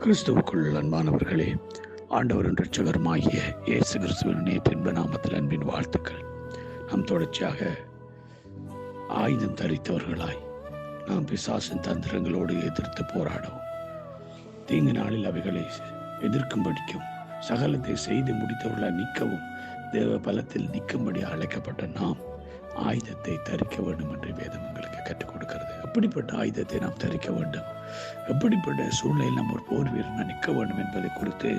கிறிஸ்துவுக்குள் அன்பானவர்களே, ஆண்டவரின் இரட்சகருமாகிய இயேசு கிறிஸ்துவின் பின்பு நாமத்தில் அன்பின் வாழ்த்துக்கள். நாம் தொடர்ச்சியாக ஆயுதம் தரித்தவர்களாய் நாம் பிசாசின் தந்திரங்களோடு எதிர்த்து போராடவும், தீங்கு நாளில் அவைகளை எதிர்க்கும்படிக்கும், சகலத்தை செய்து முடித்தவர்களாய் நிற்கவும், தேவ பலத்தில் நிற்கும்படி அழைக்கப்பட்ட நாம் ஆயுதத்தை தரிக்க வேண்டும் என்று வேதம் எங்களுக்கு கற்றுக் கொடுக்கிறது. எப்படிப்பட்ட ஆயுதத்தை நாம் தரிக்க வேண்டும், எப்படிப்பட்ட சூழ்நிலையில் நம்ம ஒரு போர் வீரனாக நிற்க வேண்டும் என்பதை குறித்து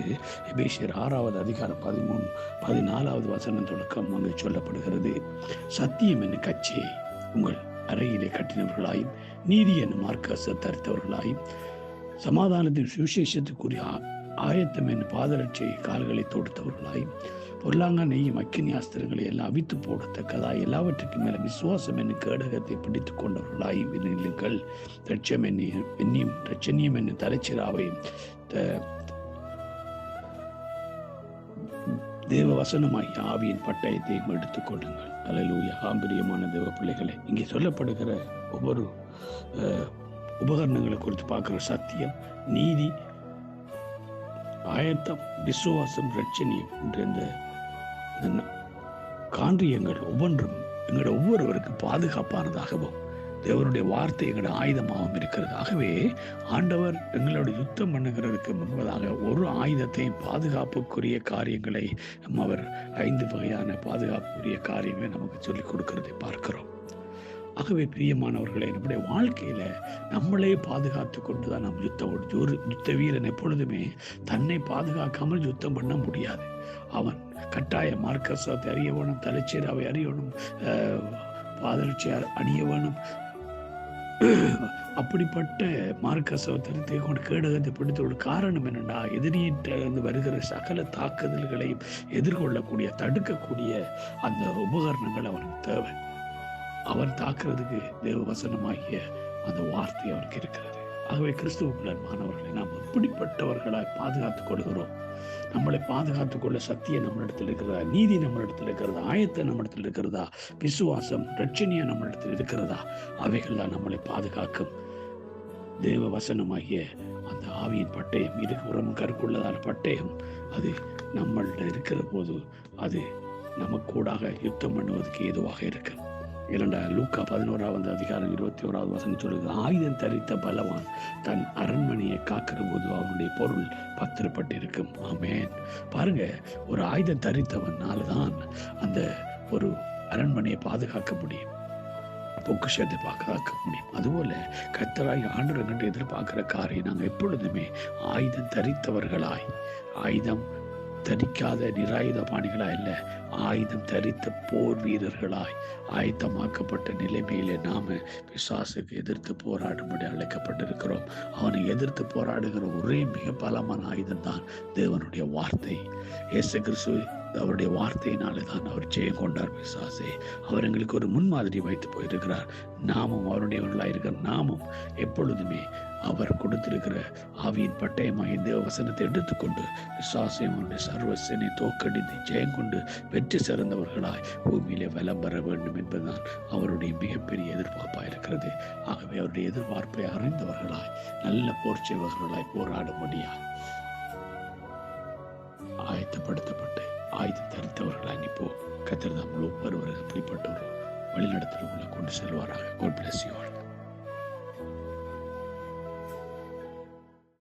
எபேசியர் 6வது அதிகாரம் 14வது வசனம் தொடக்கம் அங்கு சொல்லப்படுகிறது. சத்தியம் என்னும் கச்சையை உங்கள் அறையிலே கட்டினவர்களாயும், நீதி என்னும் மார்க்கசை தரித்தவர்களாயும், சமாதானத்தின் சுவிசேஷத்துக்குரிய ஆயத்தம் என்னும் பாதரட்சை கால்களை தொடுத்தவர்களாயும், பொல்லாங்க நெய்யும் அக்கினி அஸ்திரங்களை எல்லாம் அவித்து போடத்தக்கதாய், எல்லாவற்றுக்கும் மேல விசுவாசம் என்னும் கேடகத்தை பிடித்துக் கொண்டவர்களாயும் நில்லுங்கள். ரட்சணியம் என்னும் தலைச்சிராவையும் தேவ வசனமாய் ஆவியின் பட்டயத்தையும் எடுத்துக் கொள்ளுங்கள். அல்லேலூயா. ஆம்பரியமான தேவ பிள்ளைகளை, இங்கே சொல்லப்படுகிற ஒவ்வொரு உபகரணங்களை குறித்து பார்க்கிற சத்தியம், நீதி, ஆயத்தம், விசுவாசம், ரட்சணியம் என்ற இந்த காரியங்கள் ஒவ்வொன்றும் எங்களோட ஒவ்வொருவருக்கு பாதுகாப்பானதாகவும், தேவனுடைய வார்த்தை எங்களோட ஆயுதமாகவும் இருக்கிறது. ஆகவே ஆண்டவர் எங்களோட யுத்தம் பண்ணுகிறதுக்கு முன்பதாக ஒரு ஆயுதத்தையும், பாதுகாப்புக்குரிய காரியங்களை அவர் 5 வகையான பாதுகாப்புக்குரிய காரியங்களை நமக்கு சொல்லிக் கொடுக்கிறதை பார்க்கிறோம். ஆகவே பிரியமானவர்களை, நம்முடைய வாழ்க்கையில நம்மளே பாதுகாத்து கொண்டுதான் நாம் யுத்த வீரன் எப்பொழுதுமே தன்னை பாதுகாக்காமல் யுத்தம் பண்ண முடியாது. அவன் கட்டாய மார்க்கசத்தை அறிய வேணும், தலைச்சீராவை அறியணும், பாதரட்சி அணிய வேணும். அப்படிப்பட்ட மார்க்கசவத்தை கொண்டு கேடகத்தை பிடித்தோட காரணம் என்னன்னா, எதிரியிலிருந்து வருகிற சகல தாக்குதல்களையும் எதிர்கொள்ளக்கூடிய, தடுக்கக்கூடிய அந்த உபகரணங்கள் அவனுக்கு தேவை. அவன் தாக்குறதுக்கு தேவ வசனமாகிய அந்த வார்த்தை அவருக்கு இருக்கிறது. ஆகவே கிறிஸ்துவுக்குள் மாணவர்களை, நாம் எப்படிப்பட்டவர்களாய் பாதுகாத்துக் கொள்கிறோம்? நம்மளை பாதுகாத்துக் கொள்ள சத்தியம் நம்மளிடத்தில் இருக்கிறதா? நீதி நம்மளிடத்தில் இருக்கிறதா? ஆயத்தம் நம்மளிடத்தில் இருக்கிறதா? விசுவாசம், ரட்சணியம் நம்மளிடத்தில் இருக்கிறதா? அவைகள் தான் நம்மளை பாதுகாக்கும். தேவ வசனமாகிய அந்த ஆவியின் பட்டயம், இருபுறமும் கருக்குள்ளதான பட்டயம், அது நம்மள்ட இருக்கிற போது அது நமக்கூடாக யுத்தம் பண்ணுவதற்கு ஏதுவாக இருக்கு. லூக்கா 11வது அதிகாரம் 21வது வசனம் சொல்லுது, ஆயுதம் தரித்த பலவான் தன் அரண்மனையை காக்கிற போது அவனுடைய பொருள் பத்திரப்பட்டிருக்கும். ஆமேன். பாருங்க, ஒரு ஆயுதம் தரித்தவனால்தான் அந்த ஒரு அரண்மனையை பாதுகாக்க முடியும், பொக்கிஷத்தை பாதுகாக்க முடியும். அதுபோல கர்த்தராய் ஆண்டவர் கண்டு எதிர்பார்க்கிற காரியம், நாங்கள் எப்பொழுதுமே ஆயுதம் தரித்தவர்களாய், ஆயுதம் தரிக்காத நிராயுத பாணிகளா இல்ல, ஆயுதம் தரித்த போர் வீரர்களாய், ஆயத்தமாக்கப்பட்ட நிலைமையிலே நாம பிசாசுக்கு எதிர்த்து போராடும்படி அழைக்கப்பட்டிருக்கிறோம். அவனை எதிர்த்து போராடுகிற ஒரே மிக பலமான ஆயுதம் தான் தேவனுடைய வார்த்தை. இயேசு கிறிஸ்து அவருடைய வார்த்தையினாலே தான் அவர் ஜெயம் கொண்டார் பிசாசை. அவர் எங்களுக்கு ஒரு முன்மாதிரி வைத்து போயிருக்கிறார். நாமும் அவருடையவர்களாக இருக்கிற நாமும் எப்பொழுதுமே அவர் கொடுத்திருக்கிற ஆவியின் பட்டயமாக தேவ வசனத்தை எடுத்துக்கொண்டு பிசாசையும் அவருடைய சர்வசனை தோற்கடித்து ஜெயம் கொண்டு வெற்றி சிறந்தவர்களாய் பூமியிலே வலம் பெற வேண்டும் என்பதுதான் அவருடைய மிகப்பெரிய எதிர்பார்ப்பாக இருக்கிறது. ஆகவே அவருடைய எதிர்பார்ப்பை அறிந்தவர்களாய், நல்ல போர் செய்வர்களாய் போராடும்படியாய் ஆயத்தப்படுத்தப்பட்டு ஆயுதம் தரித்தவர்களாய் நிற்போம். கர்த்தர் தாம் ஒவ்வொருவரும் அப்படிப்பட்ட ஒரு வழிநடத்தலுக்குள்ள கொண்டு செல்வாராக. God bless you all.